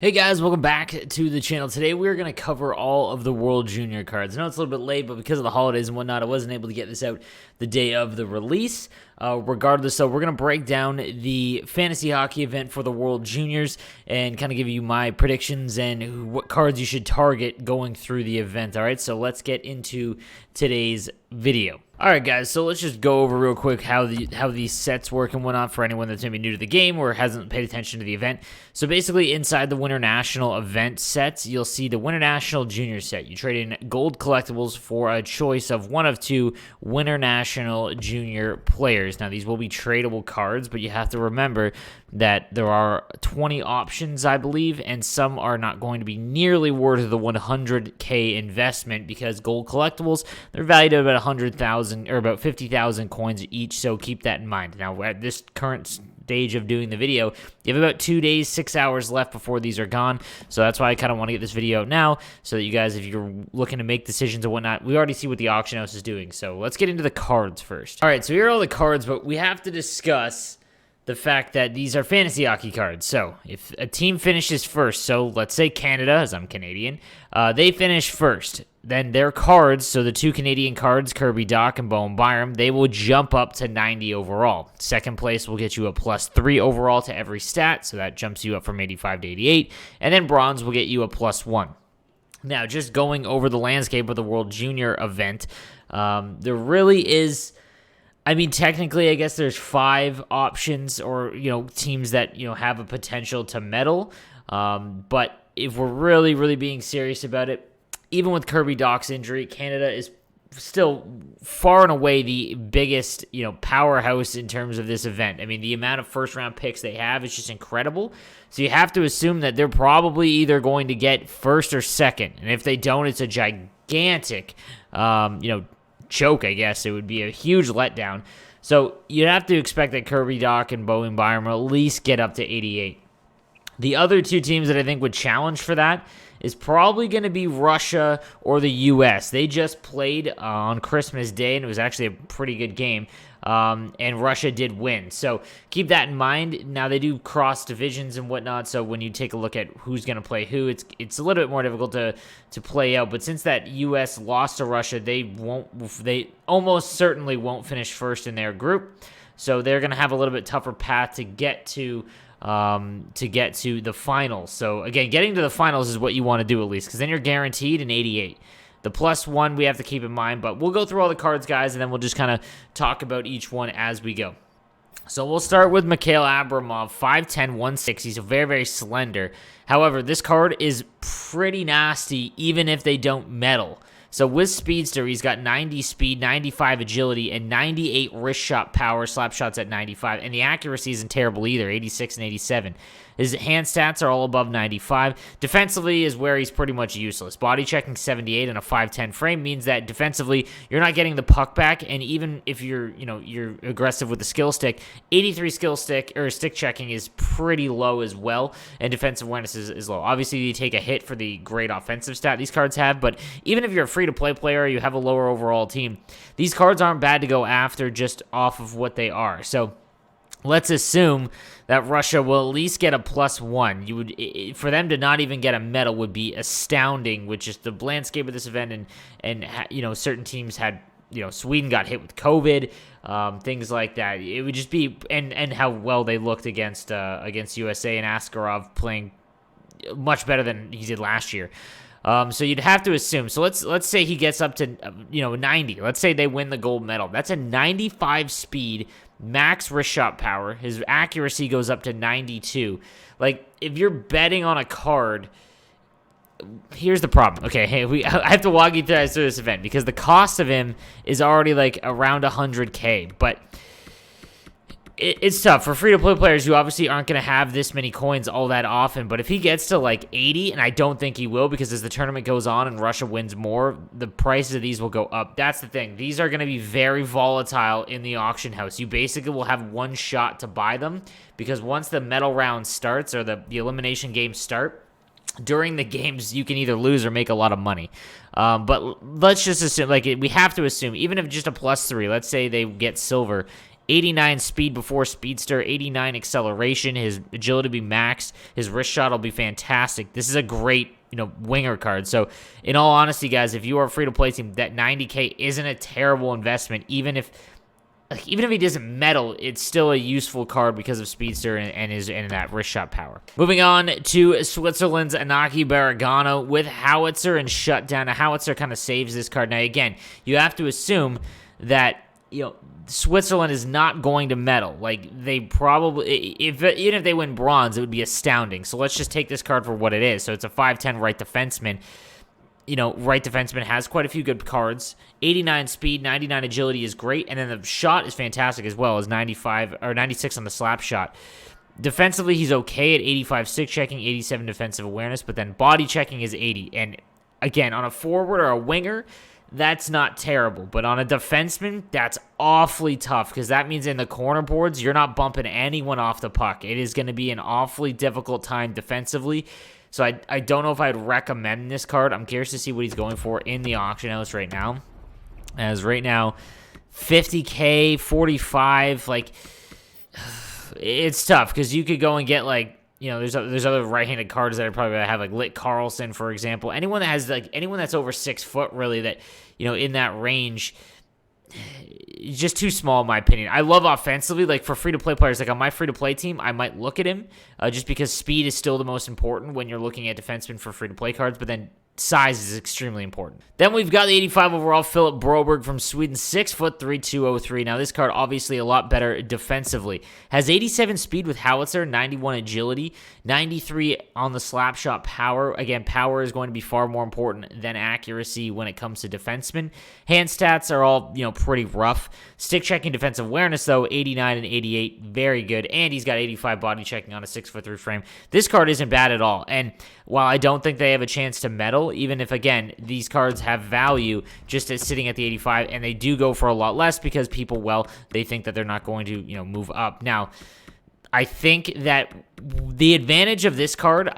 Hey guys, welcome back to the channel. Today we're going to cover all of the World Junior cards. I know it's a little bit late, but because of the holidays and whatnot, I wasn't able to get this out the day of the release. Regardless, so we're going to break down the fantasy hockey event for the World Juniors and kind of give you my predictions and what cards you should target going through the event. All right, so let's get into today's video. All right, guys, so let's just go over real quick how these sets work and whatnot for anyone that's maybe new to the game or hasn't paid attention to the event. So basically, inside the Winter National event sets, you'll see the Winter National Junior set. You trade in gold collectibles for a choice of one of two Winter National Junior players. Now, these will be tradable cards, but you have to remember that there are 20 options, I believe, and some are not going to be nearly worth the 100K investment because gold collectibles, they're valued at about 100,000 or about 50,000 coins each, so keep that in mind. Now, at this current stage of doing the video, you have about 2 days, 6 hours left before these are gone, so that's why I kind of want to get this video out now, so that you guys, if you're looking to make decisions and whatnot, we already see what the auction house is doing, so let's get into the cards first. All right, so here are all the cards, but we have to discuss the fact that these are fantasy hockey cards. So if a team finishes first, so let's say Canada, as I'm Canadian, they finish first, then their cards, so the two Canadian cards, Kirby Dach and Byram, they will jump up to 90 overall. Second place will get you a +3 overall to every stat, so that jumps you up from 85 to 88, and then bronze will get you a +1. Now, just going over the landscape of the World Junior event, there really is, I mean, technically, I guess there's 5 options or, teams that, have a potential to medal. But if we're really, really being serious about it, even with Kirby Dach's injury, Canada is still far and away the biggest, powerhouse in terms of this event. I mean, the amount of first-round picks they have is just incredible. So you have to assume that they're probably either going to get first or second. And if they don't, it's a gigantic, choke, I guess. It would be a huge letdown. So you'd have to expect that Kirby Dach and Byram will at least get up to 88. The other two teams that I think would challenge for that is probably going to be Russia or the U.S. They just played on Christmas Day, and it was actually a pretty good game, and Russia did win. So keep that in mind. Now, they do cross divisions and whatnot, so when you take a look at who's going to play who, it's a little bit more difficult to play out. But since that U.S. lost to Russia, they almost certainly won't finish first in their group, so they're going to have a little bit tougher path to get to the finals. So again, getting to the finals is what you want to do at least, because then you're guaranteed an 88. The +1 we have to keep in mind, but we'll go through all the cards, guys, and then we'll just kind of talk about each one as we go. So we'll start with Mikhail Abramov, 5'10", 160, so very, very slender. However, this card is pretty nasty even if they don't medal. So with Speedster, he's got 90 speed, 95 agility, and 98 wrist shot power, slap shots at 95, and the accuracy isn't terrible either, 86 and 87. His hand stats are all above 95. Defensively is where he's pretty much useless. Body checking 78 and a 5'10 frame means that defensively you're not getting the puck back, and even if you're aggressive with the skill stick, 83 skill stick or stick checking is pretty low as well, and defensive awareness is low. Obviously, you take a hit for the great offensive stat these cards have, but even if you're a free-to-play player, you have a lower overall team, these cards aren't bad to go after just off of what they are. So let's assume that Russia will at least get a +1. For them to not even get a medal would be astounding, which is the landscape of this event, and certain teams had, Sweden got hit with COVID, things like that. It would just be, and how well they looked against USA, and Askarov playing much better than he did last year. So you'd have to assume. So let's say he gets up to 90. Let's say they win the gold medal. That's a 95 speed, max wrist shot power. His accuracy goes up to 92. Like, if you're betting on a card, here's the problem. Okay, I have to walk you through this event because the cost of him is already like around 100K, but it's tough for free-to-play players who obviously aren't going to have this many coins all that often, but if he gets to like 80, and I don't think he will because as the tournament goes on and Russia wins more, the prices of these will go up. That's the thing. These are going to be very volatile in the auction house. You basically will have one shot to buy them because once the medal round starts or the elimination games start, during the games, you can either lose or make a lot of money. But let's just assume, we have to assume, even if just a +3, let's say they get silver, 89 speed before speedster, 89 acceleration. His agility will be maxed. His wrist shot will be fantastic. This is a great, winger card. So, in all honesty, guys, if you are a free-to-play team, that 90K isn't a terrible investment. Even if he doesn't medal, it's still a useful card because of speedster and that wrist shot power. Moving on to Switzerland's Inaki Baragano with howitzer and shutdown. A howitzer kind of saves this card. Now, again, you have to assume that Switzerland is not going to medal. Like, they probably, even if they win bronze, it would be astounding. So let's just take this card for what it is. So it's a 5'10" right defenseman. Right defenseman has quite a few good cards. 89 speed, 99 agility is great, and then the shot is fantastic as well, as 96 on the slap shot. Defensively, he's okay at 85 stick checking, 87 defensive awareness, but then body checking is 80. And again, on a forward or a winger, that's not terrible. But on a defenseman, that's awfully tough, because that means in the corner boards, you're not bumping anyone off the puck. It is going to be an awfully difficult time defensively. So I don't know if I'd recommend this card. I'm curious to see what he's going for in the auction house right now. As right now, 50K, 45, like, it's tough, because you could go and get, like, there's other right-handed cards that are probably going to have, like, Lit Carlson, for example. Anyone that's over 6 foot, really, that, in that range, just too small in my opinion. I love offensively, like for free-to-play players, like on my free-to-play team, I might look at him just because speed is still the most important when you're looking at defensemen for free-to-play cards, but then size is extremely important. Then we've got the 85 overall Philip Broberg from Sweden, 6 foot 3, 203. Now this card obviously a lot better defensively. Has 87 speed with howitzer, 91 agility, 93 on the slap shot power. Again, power is going to be far more important than accuracy when it comes to defensemen. Hand stats are all, pretty rough. Stick checking defensive awareness though, 89 and 88, very good. And he's got 85 body checking on a 6'3" frame. This card isn't bad at all. And while I don't think they have a chance to medal, even if, again, these cards have value just as sitting at the 85, and they do go for a lot less because people, they think that they're not going to, move up. Now, I think that the advantage of this card,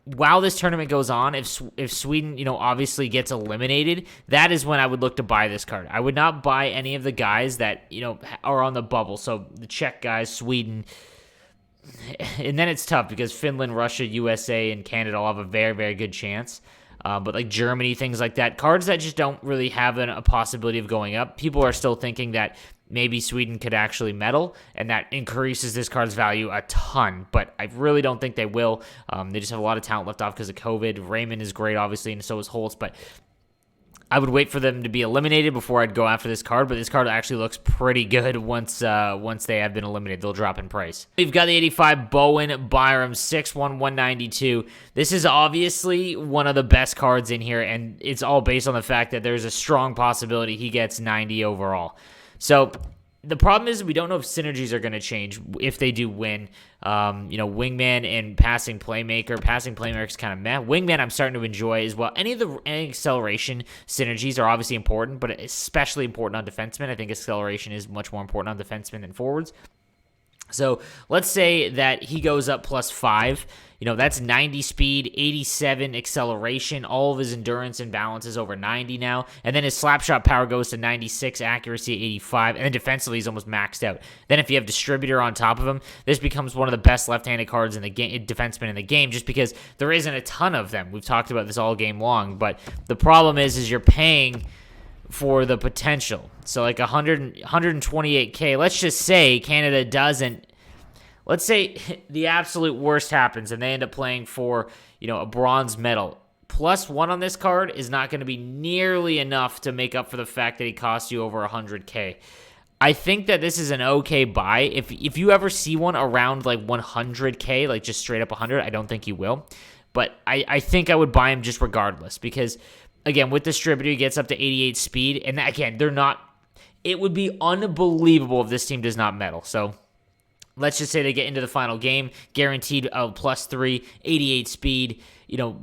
while this tournament goes on, if Sweden, obviously gets eliminated, that is when I would look to buy this card. I would not buy any of the guys that, are on the bubble. So the Czech guys, Sweden. And then it's tough because Finland, Russia, USA, and Canada all have a very, very good chance. But like Germany, things like that, cards that just don't really have a possibility of going up. People are still thinking that maybe Sweden could actually medal, and that increases this card's value a ton. But I really don't think they will. They just have a lot of talent left off because of COVID. Raymond is great, obviously, and so is Holtz. But I would wait for them to be eliminated before I'd go after this card, but this card actually looks pretty good once they have been eliminated. They'll drop in price. We've got the 85 Bowen Byram, 6'1", 192. This is obviously one of the best cards in here, and it's all based on the fact that there's a strong possibility he gets 90 overall. So the problem is we don't know if synergies are going to change if they do win. Wingman and passing playmaker. Passing playmaker is kind of meh. Wingman I'm starting to enjoy as well. Any acceleration synergies are obviously important, but especially important on defensemen. I think acceleration is much more important on defensemen than forwards. So let's say that he goes up +5. That's 90 speed, 87 acceleration. All of his endurance and balance is over 90 now. And then his slap shot power goes to 96, accuracy 85. And then defensively, he's almost maxed out. Then if you have distributor on top of him, this becomes one of the best left-handed cards in the game, defensemen in the game, just because there isn't a ton of them. We've talked about this all game long. But the problem is you're paying for the potential. So like 128K. Let's just say Canada doesn't. Let's say the absolute worst happens and they end up playing for, a bronze medal. +1 on this card is not going to be nearly enough to make up for the fact that he costs you over 100K. I think that this is an okay buy. If you ever see one around like 100K, like just straight up 100, I don't think you will. But I think I would buy him just regardless because, again, with distributor, he gets up to 88 speed. And again, it would be unbelievable if this team does not medal. So let's just say they get into the final game, guaranteed +3, 88 speed,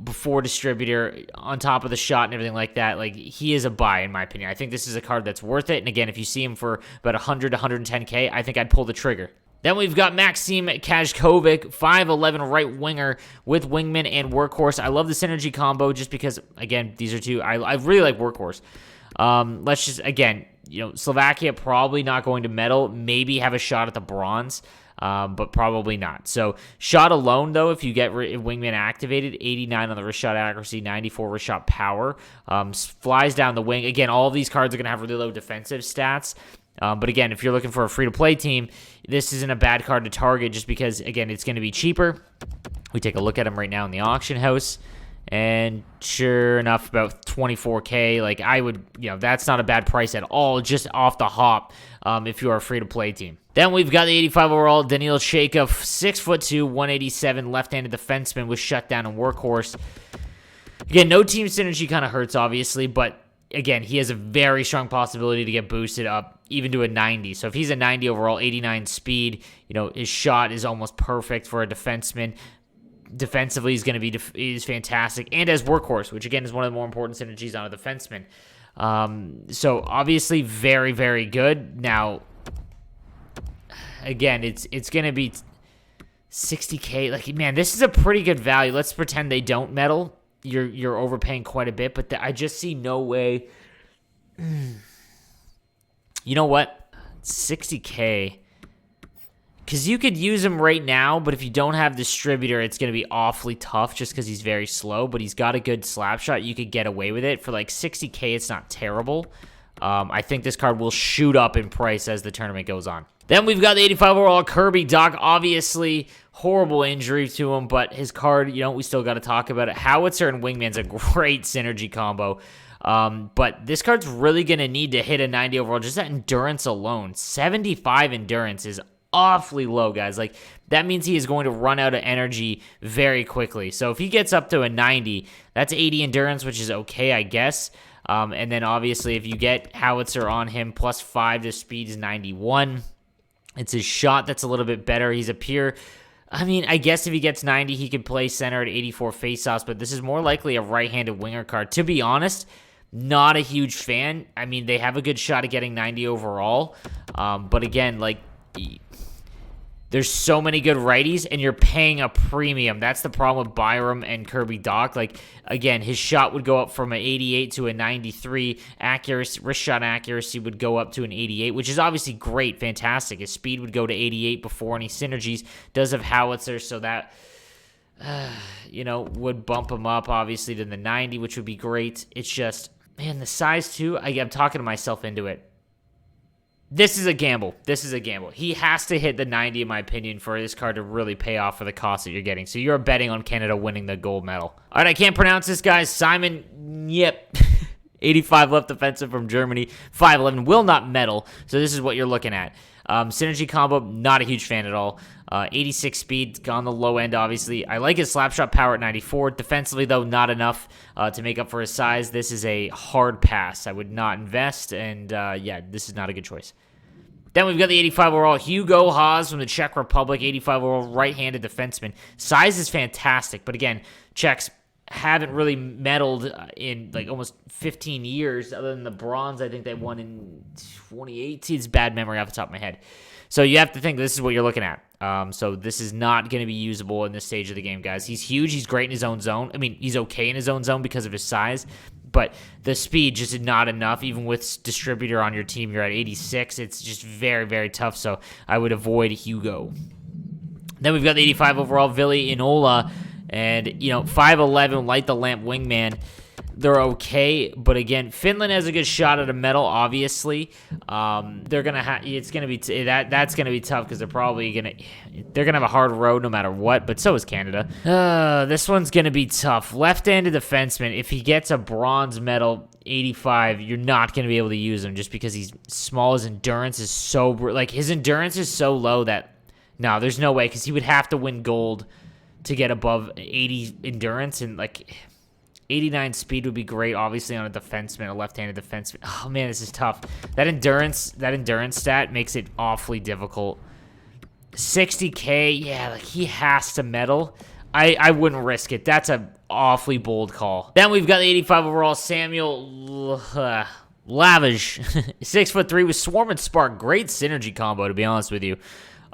before distributor, on top of the shot and everything like that. Like, he is a buy, in my opinion. I think this is a card that's worth it. And again, if you see him for about 100 to 110K, I think I'd pull the trigger. Then we've got Maxim Kascak, 5'11" right winger with wingman and workhorse. I love the synergy combo just because, again, these are two. I really like workhorse. Let's just, again, Slovakia probably not going to medal, maybe have a shot at the bronze, but probably not. So shot alone, though, if you get wingman activated, 89 on the wrist shot accuracy, 94 wrist shot power, flies down the wing. Again, all of these cards are going to have really low defensive stats. But again, if you're looking for a free-to-play team, this isn't a bad card to target just because, again, it's going to be cheaper. We take a look at him right now in the auction house. And sure enough, about 24K. Like, I would, that's not a bad price at all, just off the hop, if you're a free-to-play team. Then we've got the 85 overall, Daniil Chaka, 6'2", 187, left-handed defenseman with shutdown and workhorse. Again, no team synergy kind of hurts, obviously, but again, he has a very strong possibility to get boosted up even to a 90. So if he's a 90 overall, 89 speed, his shot is almost perfect for a defenseman. Defensively, he's going to be is fantastic, and as workhorse, which again is one of the more important synergies on a defenseman. So obviously, very, very good. Now, again, it's going to be 60K. Like, man, this is a pretty good value. Let's pretend they don't medal. You're overpaying quite a bit, but I just see no way. You know what? 60K. Because you could use him right now, but if you don't have distributor, it's going to be awfully tough just because he's very slow, but he's got a good slap shot. You could get away with it. For like 60K, it's not terrible. I think this card will shoot up in price as the tournament goes on. Then we've got the 85 overall Dach. Obviously, horrible injury to him, but his card, we still got to talk about it. Howitzer and Wingman's a great synergy combo. But this card's really going to need to hit a 90 overall. Just that endurance alone. 75 endurance is awfully low, guys. Like, that means he is going to run out of energy very quickly. So if he gets up to a 90, that's 80 endurance, which is okay, I guess. And then obviously if you get Howitzer on him, plus 5 to speed is 91. It's his shot that's a little bit better. He's a pure... I mean, I guess if he gets 90, he could play center at 84 faceoffs, but this is more likely a right-handed winger card. To be honest, not a huge fan. I mean, they have a good shot at getting 90 overall. But again, like... There's so many good righties, and you're paying a premium. That's the problem with Byram and Dach. Like, again, his shot would go up from an 88 to a 93. Accuracy, wrist shot accuracy would go up to an 88, which is obviously great, fantastic. His speed would go to 88 before any synergies. Does have Howitzer, so that, would bump him up, obviously, to the 90, which would be great. It's just, man, the size, too, I'm talking to myself into it. This is a gamble. He has to hit the 90, in my opinion, for this card to really pay off for the cost that you're getting. So you're betting on Canada winning the gold medal. All right, I can't pronounce this, guys. Simon, yep. 85 left defensive from Germany. 5'11", will not medal. So this is what you're looking at. Synergy combo, not a huge fan at all. 86 speed, on the low end, obviously. I like his slapshot power at 94. Defensively, though, not enough to make up for his size. This is a hard pass. I would not invest, and this is not a good choice. Then we've got the 85 overall Hugo Haas from the Czech Republic, 85 overall right-handed defenseman. Size is fantastic, but again, Czechs haven't really medaled in like almost 15 years, other than the bronze I think they won in 2018. It's bad memory off the top of my head. So you have to think this is what you're looking at. So this is not going to be usable in this stage of the game, guys. He's huge. He's great in his own zone. I mean, he's okay in his own zone because of his size, but the speed just is not enough. Even with distributor on your team, you're at 86. It's just very, very tough. So I would avoid Hugo. Then we've got the 85 overall Ville Inola. And, 5'11", light the lamp wingman. They're okay, but again, Finland has a good shot at a medal. Obviously, they're gonna have. It's gonna be that's gonna be tough because they're gonna have a hard road no matter what. But so is Canada. This one's gonna be tough. Left-handed defenseman. If he gets a bronze medal, 85, you're not gonna be able to use him just because he's small. His endurance is his endurance is so low that no, there's no way because he would have to win gold to get above 80 endurance, and 89 speed would be great, obviously, on a defenseman, a left-handed defenseman. Oh, man, this is tough. That endurance stat makes it awfully difficult. 60K, yeah, he has to medal. I wouldn't risk it. That's an awfully bold call. Then we've got the 85 overall Samuel Lavish. 6'3" with Swarm and Spark. Great synergy combo, to be honest with you.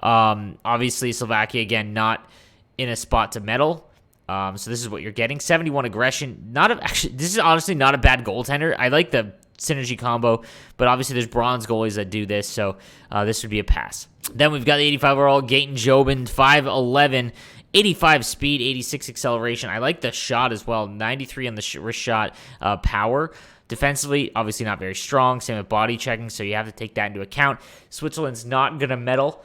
Obviously, Slovakia, again, not in a spot to medal. So this is what you're getting. 71 aggression. Actually, this is honestly not a bad goaltender. I like the synergy combo, but obviously there's bronze goalies that do this, so this would be a pass. Then we've got the 85 overall Gaten Jobin, 5'11", 85 speed, 86 acceleration. I like the shot as well, 93 on the wrist shot power. Defensively, obviously not very strong. Same with body checking, so you have to take that into account. Switzerland's not going to medal,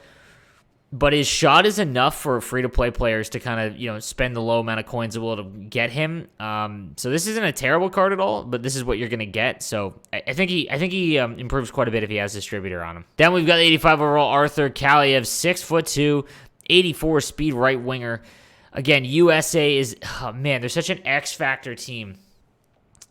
but his shot is enough for free-to-play players to kind of, spend the low amount of coins that will to get him. So this isn't a terrible card at all, but this is what you're going to get. So I think he improves quite a bit if he has distributor on him. Then we've got the 85 overall Arthur Kaliev, 6'2", 84 speed right winger. Again, USA is, they're such an X-factor team.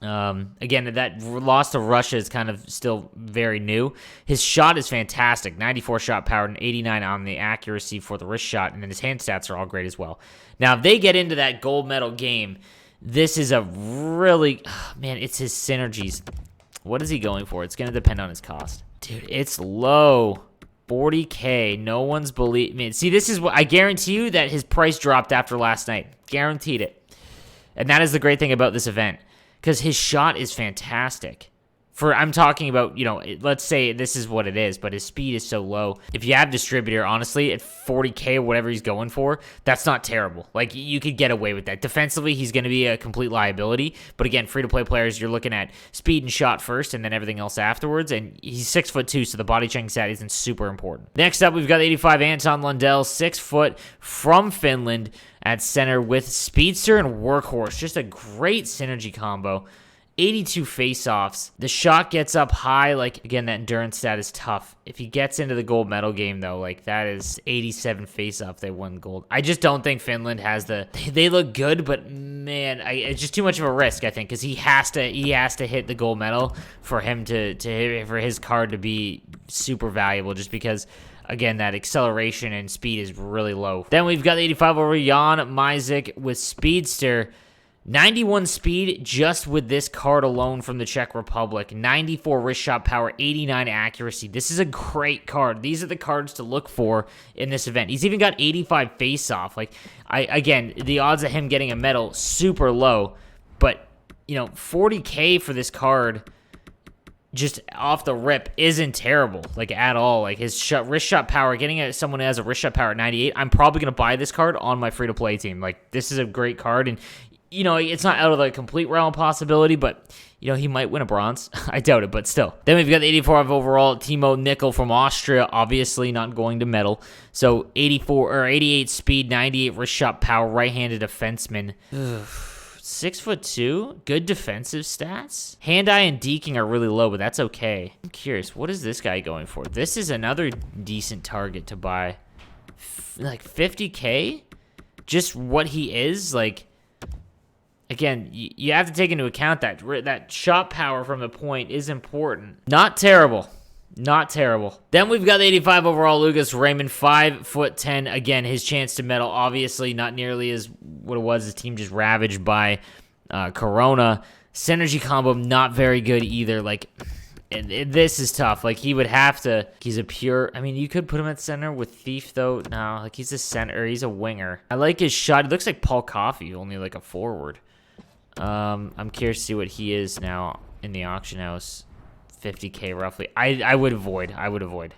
Again, that loss to Russia is kind of still very new. His shot is fantastic, 94 shot power and 89 on the accuracy for the wrist shot, and then his hand stats are all great as well. Now, if they get into that gold medal game, this is a really, it's his synergies. What is he going for? It's going to depend on his cost. Dude, it's low. 40K. No one's believing. See, this is what I guarantee you that his price dropped after last night. Guaranteed it. And that is the great thing about this event. Because his shot is fantastic. I'm talking about, let's say this is what it is, but his speed is so low. If you have distributor, honestly, at 40K or whatever he's going for, that's not terrible. Like, you could get away with that. Defensively, he's going to be a complete liability. But again, free-to-play players, you're looking at speed and shot first and then everything else afterwards. And he's 6'2", so the body checking stat isn't super important. Next up, we've got 85 Anton Lundell, 6 foot from Finland at center with speedster and workhorse. Just a great synergy combo. 82 face-offs. The shot gets up high. Again, that endurance stat is tough. If he gets into the gold medal game, though, that is 87 face-off. They won gold. I just don't think Finland has they look good, but man, it's just too much of a risk, I think, because he has to hit the gold medal for him for his card to be super valuable, just because, again, that acceleration and speed is really low. Then we've got the 85 over Jan Mizik with speedster. 91 speed just with this card alone from the Czech Republic. 94 wrist shot power, 89 accuracy. This is a great card. These are the cards to look for in this event. He's even got 85 face-off. Again, the odds of him getting a medal, super low. But, 40K for this card, just off the rip, isn't terrible, at all. His wrist shot power, getting someone who has a wrist shot power at 98, I'm probably going to buy this card on my free-to-play team. This is a great card, and it's not out of the complete realm of possibility, but, he might win a bronze. I doubt it, but still. Then we've got the 84 overall Timo Nickel from Austria, obviously not going to medal. So 88 speed, 98 wrist shot power, right-handed defenseman. 6'2", good defensive stats. Hand-eye and deking are really low, but that's okay. I'm curious, what is this guy going for? This is another decent target to buy. 50K? Just what he is, Again, you have to take into account that shot power from the point is important. Not terrible. Not terrible. Then we've got the 85 overall Lucas Raymond, 5'10". Again, his chance to medal, obviously not nearly as what it was. His team just ravaged by Corona. Synergy combo, not very good either. This is tough. He would have to. He's a pure. You could put him at center with Thief, though. No, he's a center. He's a winger. I like his shot. He looks like Paul Caufield, only a forward. I'm curious to see what he is now in the auction house. 50K roughly. I would avoid.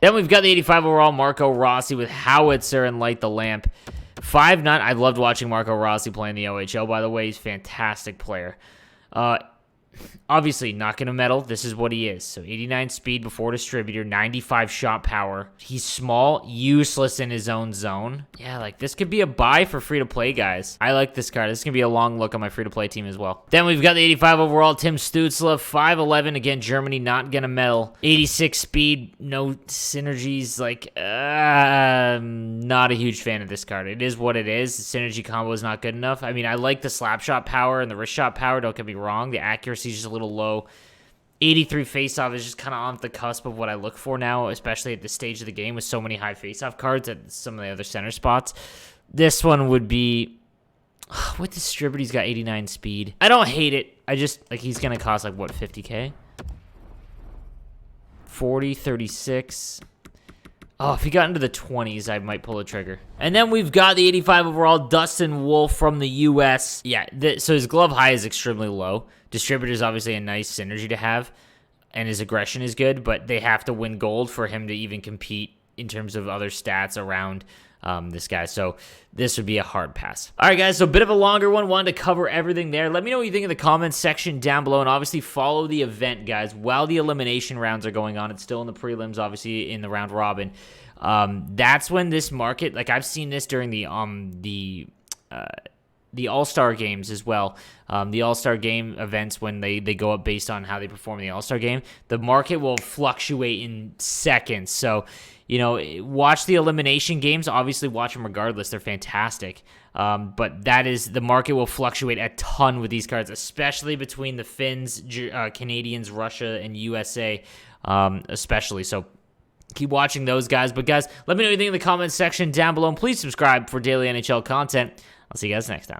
Then we've got the 85 overall Marco Rossi with Howitzer and Light the Lamp. 5'9". I loved watching Marco Rossi play in the OHL, by the way. He's a fantastic player. Obviously, not going to medal. This is what he is. So 89 speed before distributor, 95 shot power. He's small, useless in his own zone. Yeah, this could be a buy for free-to-play guys. I like this card. This is going to be a long look on my free-to-play team as well. Then we've got the 85 overall Tim Stutzla, 5'11". Again, Germany not going to medal. 86 speed, no synergies. Not a huge fan of this card. It is what it is. The synergy combo is not good enough. I like the slap shot power and the wrist shot power. Don't get me wrong. The accuracy is just a little low. 83 faceoff is just kind of on the cusp of what I look for now, especially at this stage of the game with so many high faceoff cards at some of the other center spots. This one would be with distributor. He's got 89 speed. I don't hate it. I just he's gonna cost 50K, 40, 36. Oh, if he got into the 20s, I might pull the trigger. And then we've got the 85 overall Dustin Wolf from the U.S. Yeah, so his glove high is extremely low. Distributor is obviously a nice synergy to have. and his aggression is good, but they have to win gold for him to even compete in terms of other stats around this guy. So this would be a hard pass. All right, guys, so a bit of a longer one. Wanted to cover everything there. Let me know what you think in the comments section down below, and obviously follow the event, guys, while the elimination rounds are going on. It's still in the prelims, obviously, in the round robin. That's when this market, like I've seen this during the All-Star games as well. The All-Star game events, when they go up based on how they perform in the All-Star game, the market will fluctuate in seconds. So, watch the elimination games. Obviously, watch them regardless. They're fantastic. But the market will fluctuate a ton with these cards, especially between the Finns, Canadians, Russia, and USA, especially. So keep watching those guys. But guys, let me know what you think in the comments section down below. And please subscribe for daily NHL content. I'll see you guys next time.